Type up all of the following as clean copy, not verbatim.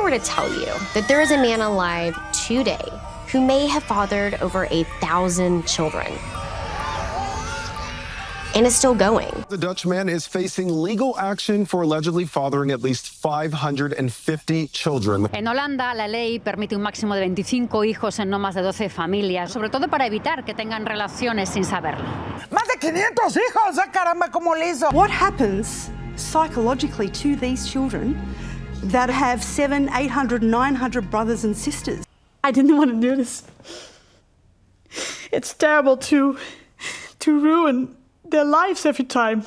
were to tell you that there is a man alive today who may have fathered over 1,000 children and is still going. The Dutch man is facing legal action for allegedly fathering at least 550 children. En Holanda, la ley permite un máximo de 25 hijos en no más de 12 familias, sobre todo para evitar que tengan relaciones sin saberlo. ¡Más de 500 hijos! ¡Ah, caramba, cómo le hizo! What happens psychologically to these children that have 700, 800, 900 brothers and sisters? I didn't want to do this. It's terrible to ruin their lives every time.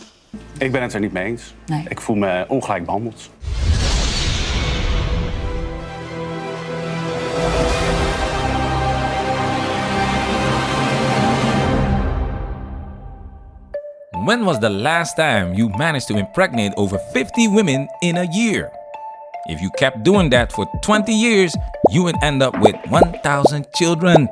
Ik ben het er niet mee eens. Nee. Ik voel me ongelijk behandeld. When was the last time you managed to impregnate over 50 women in a year? If you kept doing that for 20 years, you would end up with 1,000 children.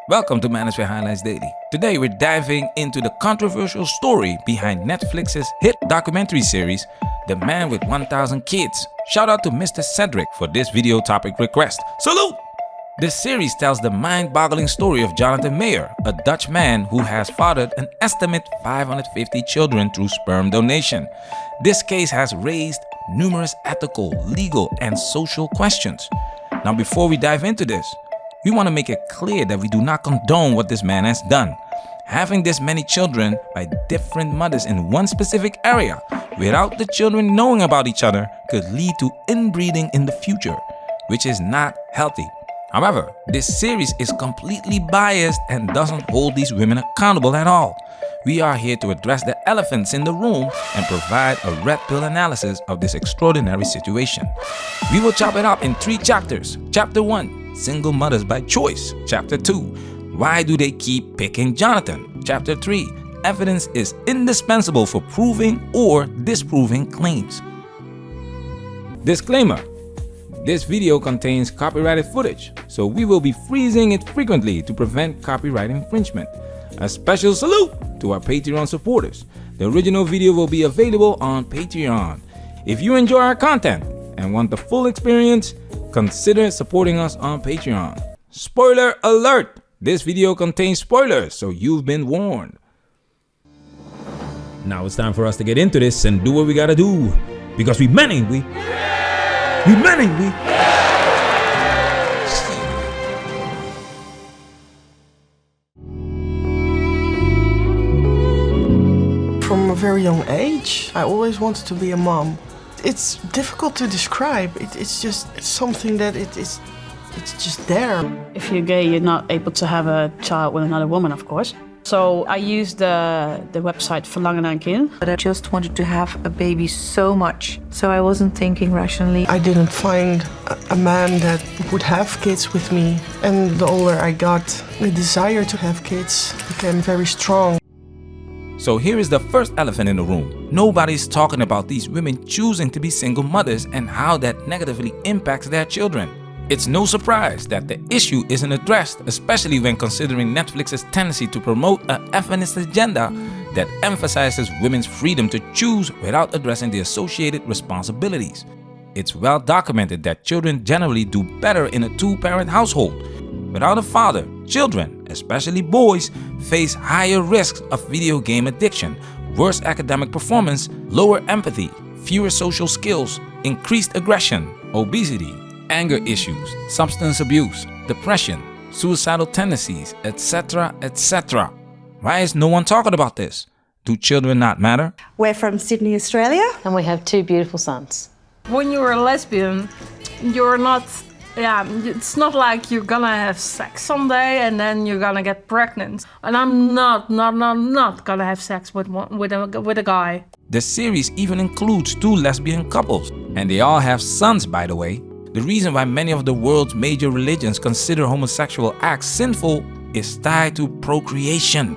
Welcome to Manosphere Highlights Daily. Today we're diving into the controversial story behind Netflix's hit documentary series, The Man with 1,000 Kids. Shout out to Mr. Cedric for this video topic request. Salute! This series tells the mind-boggling story of Jonathan Mayer, a Dutch man who has fathered an estimate 550 children through sperm donation. This case has raised numerous ethical, legal, and social questions. Now, before we dive into this, we want to make it clear that we do not condone what this man has done. Having this many children by different mothers in one specific area without the children knowing about each other could lead to inbreeding in the future, which is not healthy. However, this series is completely biased and doesn't hold these women accountable at all. We are here to address the elephants in the room and provide a red pill analysis of this extraordinary situation. We will chop it up in 3 chapters. Chapter 1, Single Mothers by Choice. Chapter 2, Why do they keep picking Jonathan? Chapter 3, Evidence is indispensable for proving or disproving claims. Disclaimer. This video contains copyrighted footage, so we will be freezing it frequently to prevent copyright infringement. A special salute to our Patreon supporters. The original video will be available on Patreon. If you enjoy our content and want the full experience, consider supporting us on Patreon. Spoiler alert! This video contains spoilers, so you've been warned. Now it's time for us to get into this and do what we gotta do. Because we men, ain't we? We men, ain't we? From a very young age, I always wanted to be a mom. It's difficult to describe. It's something that it's just there. If you're gay, you're not able to have a child with another woman, of course. So I used the website Verlangen naar een kind. But I just wanted to have a baby so much, so I wasn't thinking rationally. I didn't find a man that would have kids with me. And the older I got, the desire to have kids became very strong. So here is the first elephant in the room. Nobody's talking about these women choosing to be single mothers and how that negatively impacts their children. It's no surprise that the issue isn't addressed, especially when considering Netflix's tendency to promote a feminist agenda that emphasizes women's freedom to choose without addressing the associated responsibilities. It's well documented that children generally do better in a 2-parent household. Without a father, children, especially boys, face higher risks of video game addiction, worse academic performance, lower empathy, fewer social skills, increased aggression, obesity, anger issues, substance abuse, depression, suicidal tendencies, etc., etc. Why is no one talking about this? Do children not matter? We're from Sydney, Australia. And we have 2 beautiful sons. When you're a lesbian, you're not, it's not like you're gonna have sex someday and then you're gonna get pregnant. And I'm not gonna have sex with a guy. The series even includes 2 lesbian couples, and they all have sons, by the way. The reason why many of the world's major religions consider homosexual acts sinful is tied to procreation.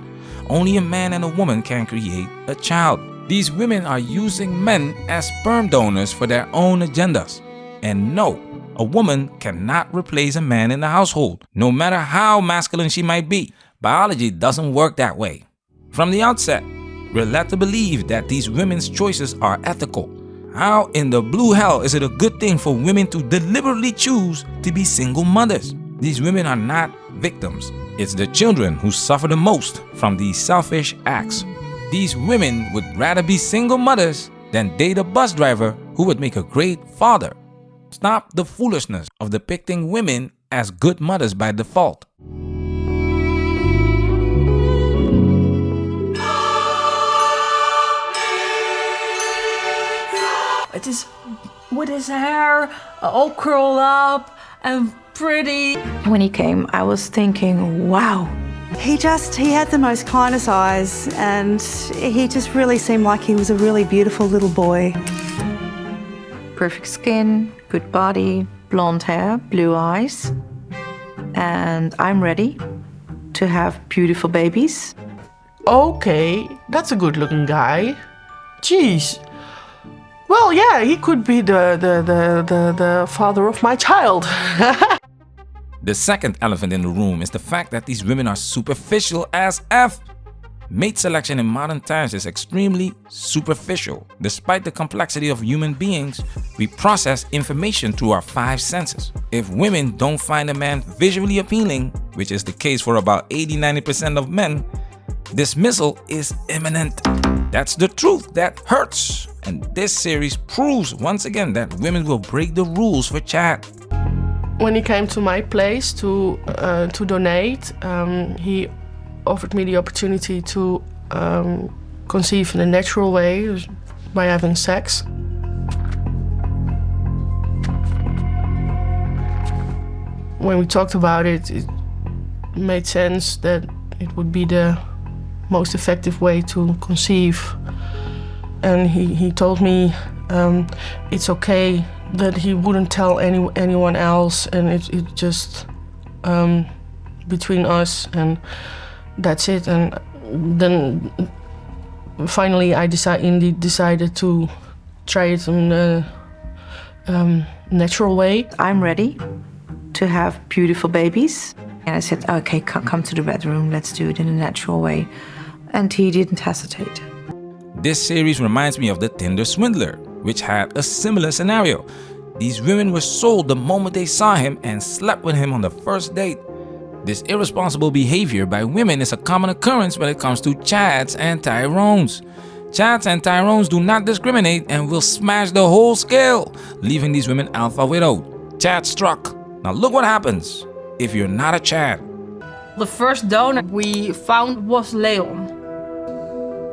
Only a man and a woman can create a child. These women are using men as sperm donors for their own agendas. And no, a woman cannot replace a man in the household, no matter how masculine she might be. Biology doesn't work that way. From the outset, we're led to believe that these women's choices are ethical. How in the blue hell is it a good thing for women to deliberately choose to be single mothers? These women are not victims. It's the children who suffer the most from these selfish acts. These women would rather be single mothers than date a bus driver who would make a great father. Stop the foolishness of depicting women as good mothers by default. It is with his hair all curled up and pretty. When he came, I was thinking, wow. He had the most kindest eyes, and he just really seemed like he was a really beautiful little boy. Perfect skin, good body, blonde hair, blue eyes. And I'm ready to have beautiful babies. Okay, that's a good-looking guy. Jeez. Well, yeah, he could be the father of my child. The second elephant in the room is the fact that these women are superficial as F. Mate selection in modern times is extremely superficial. Despite the complexity of human beings, we process information through our 5 senses. If women don't find a man visually appealing, which is the case for about 80-90% of men, dismissal is imminent. That's the truth that hurts. And this series proves once again that women will break the rules for Chad. When he came to my place to donate, he offered me the opportunity to conceive in a natural way by having sex. When we talked about it, it made sense that it would be the most effective way to conceive. And he told me it's okay that he wouldn't tell anyone else, and it just between us, and that's it. And then finally I decided to try it in a natural way. I'm ready to have beautiful babies. And I said, okay, come to the bedroom, let's do it in a natural way. And he didn't hesitate. This series reminds me of the Tinder swindler, which had a similar scenario. These women were sold the moment they saw him and slept with him on the first date. This irresponsible behavior by women is a common occurrence when it comes to Chads and Tyrones. Chads and Tyrones do not discriminate and will smash the whole scale, leaving these women alpha widowed. Chad struck. Now look what happens if you're not a Chad. The first donor we found was Leon.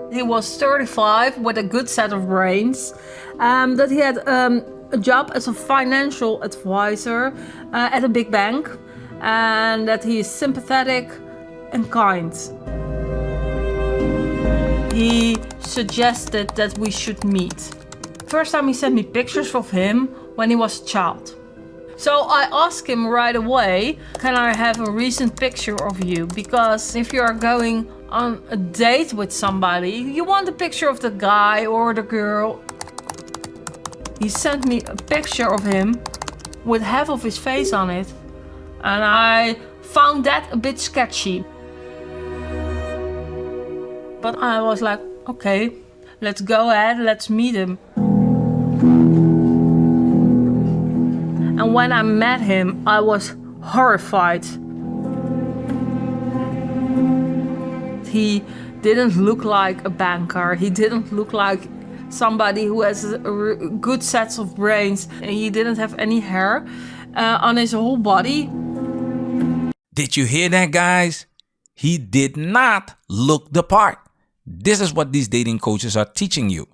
He was 35 with a good set of brains. That he had a job as a financial advisor at a big bank, and that he is sympathetic and kind. He suggested that we should meet. First time he sent me pictures of him when he was a child. So I asked him right away, can I have a recent picture of you? Because if you are going on a date with somebody, you want a picture of the guy or the girl. He sent me a picture of him with half of his face on it. And I found that a bit sketchy. But I was like, okay, let's go ahead, let's meet him. And when I met him, I was horrified. He didn't look like a banker. He didn't look like somebody who has a good set of brains. And he didn't have any hair on his whole body. Did you hear that, guys? He did not look the part. This is what these dating coaches are teaching you.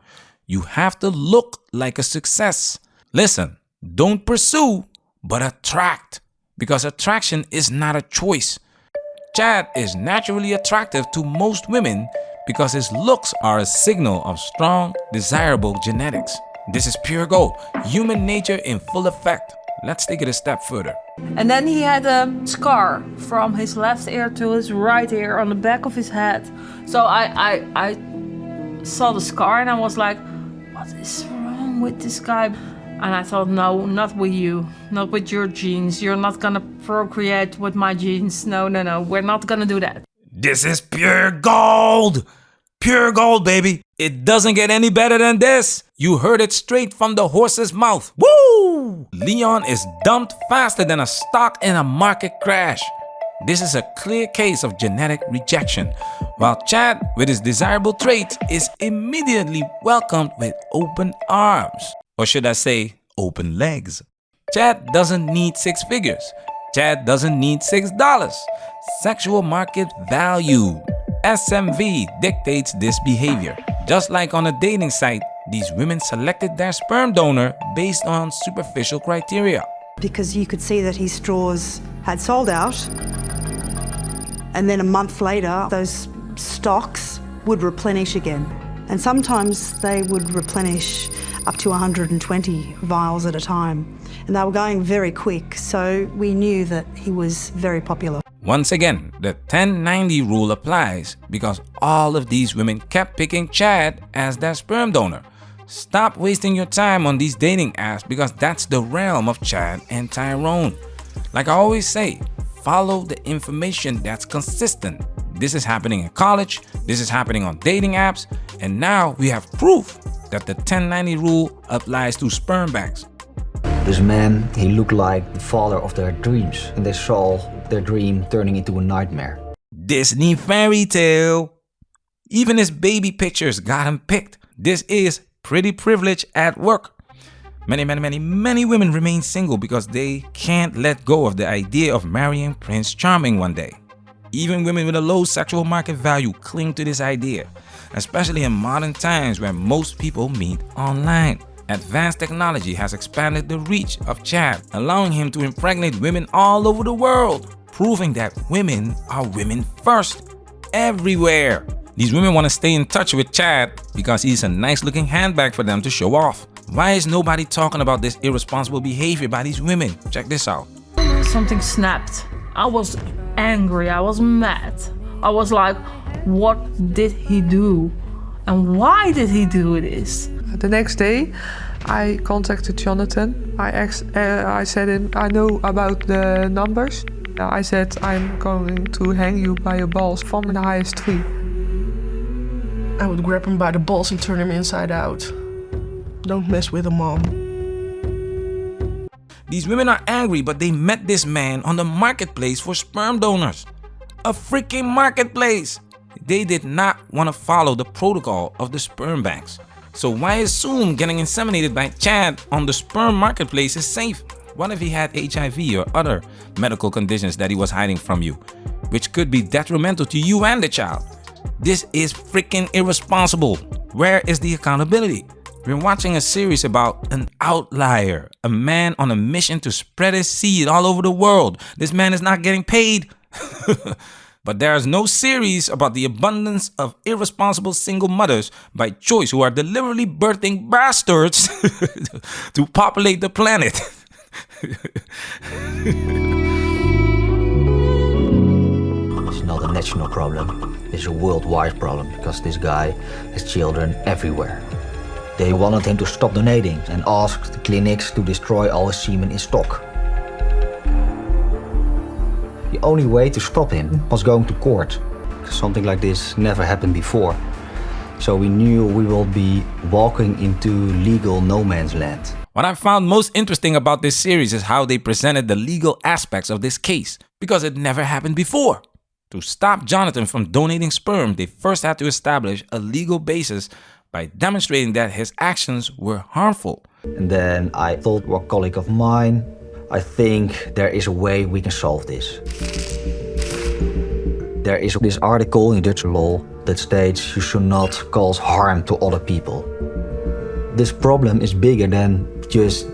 You have to look like a success. Listen, don't pursue, but attract. Because attraction is not a choice. Chad is naturally attractive to most women because his looks are a signal of strong, desirable genetics. This is pure gold, human nature in full effect. Let's take it a step further. And then he had a scar from his left ear to his right ear on the back of his head. So I saw the scar and I was like, what is wrong with this guy? And I thought, no, not with you, not with your genes. You're not gonna procreate with my genes. No, we're not gonna do that. This is pure gold. Pure gold, baby. It doesn't get any better than this. You heard it straight from the horse's mouth. Woo! Leon is dumped faster than a stock in a market crash. This is a clear case of genetic rejection, while Chad, with his desirable traits, is immediately welcomed with open arms. Or should I say, open legs. Chad doesn't need 6 figures. Chad doesn't need $6. Sexual market value, SMV, dictates this behavior. Just like on a dating site, these women selected their sperm donor based on superficial criteria. Because you could see that his straws had sold out, and then a month later, those stocks would replenish again. And sometimes they would replenish up to 120 vials at a time. And they were going very quick, so we knew that he was very popular. Once again, the 1090 rule applies because all of these women kept picking Chad as their sperm donor. Stop wasting your time on these dating apps because that's the realm of Chad and Tyrone. Like I always say, follow the information that's consistent. This is happening in college, this is happening on dating apps, and now we have proof that the 1090 rule applies to sperm banks. This man, he looked like the father of their dreams, and they saw their dream turning into a nightmare. Disney fairy tale. Even his baby pictures got him picked. This is pretty privilege at work. Many women remain single because they can't let go of the idea of marrying Prince Charming one day. Even women with a low sexual market value cling to this idea, especially in modern times where most people meet online. Advanced technology has expanded the reach of Chad, allowing him to impregnate women all over the world, proving that women are women first, everywhere. These women want to stay in touch with Chad because he's a nice looking handbag for them to show off. Why is nobody talking about this irresponsible behavior by these women? Check this out. Something snapped. I was angry, I was mad. I was like, what did he do? And why did he do this? The next day, I contacted Jonathan. I said him, I know about the numbers. I said, I'm going to hang you by your balls from the highest tree. I would grab him by the balls and turn him inside out. Don't mess with him, Mom. These women are angry, but they met this man on the marketplace for sperm donors. A freaking marketplace! They did not want to follow the protocol of the sperm banks. So why assume getting inseminated by Chad on the sperm marketplace is safe? What if he had HIV or other medical conditions that he was hiding from you, which could be detrimental to you and the child? This is freaking irresponsible. Where is the accountability? We're watching a series about an outlier, a man on a mission to spread his seed all over the world. This man is not getting paid. But there is no series about the abundance of irresponsible single mothers by choice who are deliberately birthing bastards to populate the planet. It's not a national problem, it's a worldwide problem because this guy has children everywhere. They wanted him to stop donating and asked the clinics to destroy all his semen in stock. The only way to stop him was going to court. Something like this never happened before. So we knew we will be walking into legal no man's land. What I found most interesting about this series is how they presented the legal aspects of this case, because it never happened before. To stop Jonathan from donating sperm, they first had to establish a legal basis by demonstrating that his actions were harmful. And then I told a colleague of mine, I think there is a way we can solve this. There is this article in Dutch law that states you should not cause harm to other people. This problem is bigger than just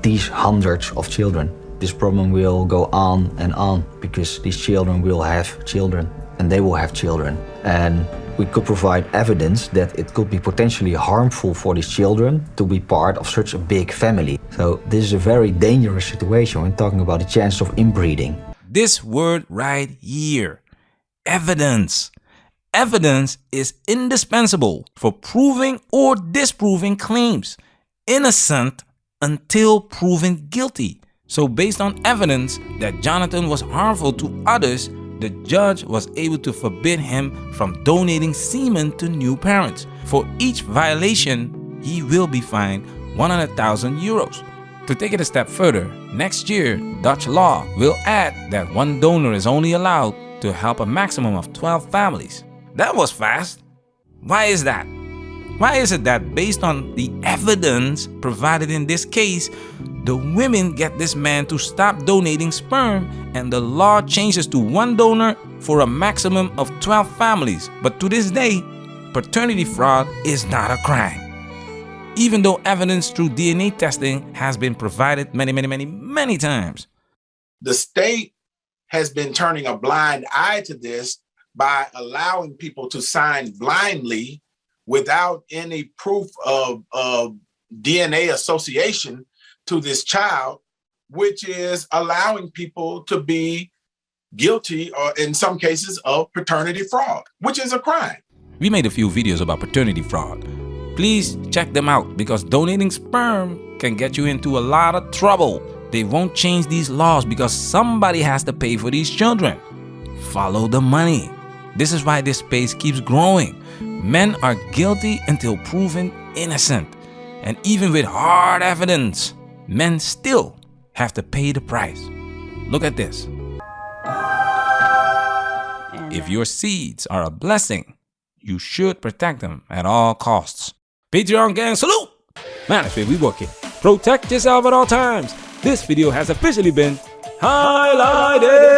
these hundreds of children. This problem will go on and on because these children will have children and they will have children. And we could provide evidence that it could be potentially harmful for these children to be part of such a big family. So this is a very dangerous situation when talking about the chance of inbreeding. This word right here, evidence. Evidence is indispensable for proving or disproving claims. Innocent until proven guilty. So based on evidence that Jonathan was harmful to others, the judge was able to forbid him from donating semen to new parents. For each violation, he will be fined 100,000 euros. To take it a step further, next year, Dutch law will add that one donor is only allowed to help a maximum of 12 families. That was fast. Why is that? Why is it that based on the evidence provided in this case, the women get this man to stop donating sperm and the law changes to one donor for a maximum of 12 families? But to this day, paternity fraud is not a crime. Even though evidence through DNA testing has been provided many times. The state has been turning a blind eye to this by allowing people to sign blindly without any proof of DNA association to this child, which is allowing people to be guilty, or in some cases, of paternity fraud, which is a crime. We made a few videos about paternity fraud. Please check them out because donating sperm can get you into a lot of trouble. They won't change these laws because somebody has to pay for these children. Follow the money. This is why this space keeps growing. Men are guilty until proven innocent. And even with hard evidence, men still have to pay the price. Look at this. If your seeds are a blessing, you should protect them at all costs. Patreon gang, salute! Management, we working. Protect yourself at all times. This video has officially been highlighted.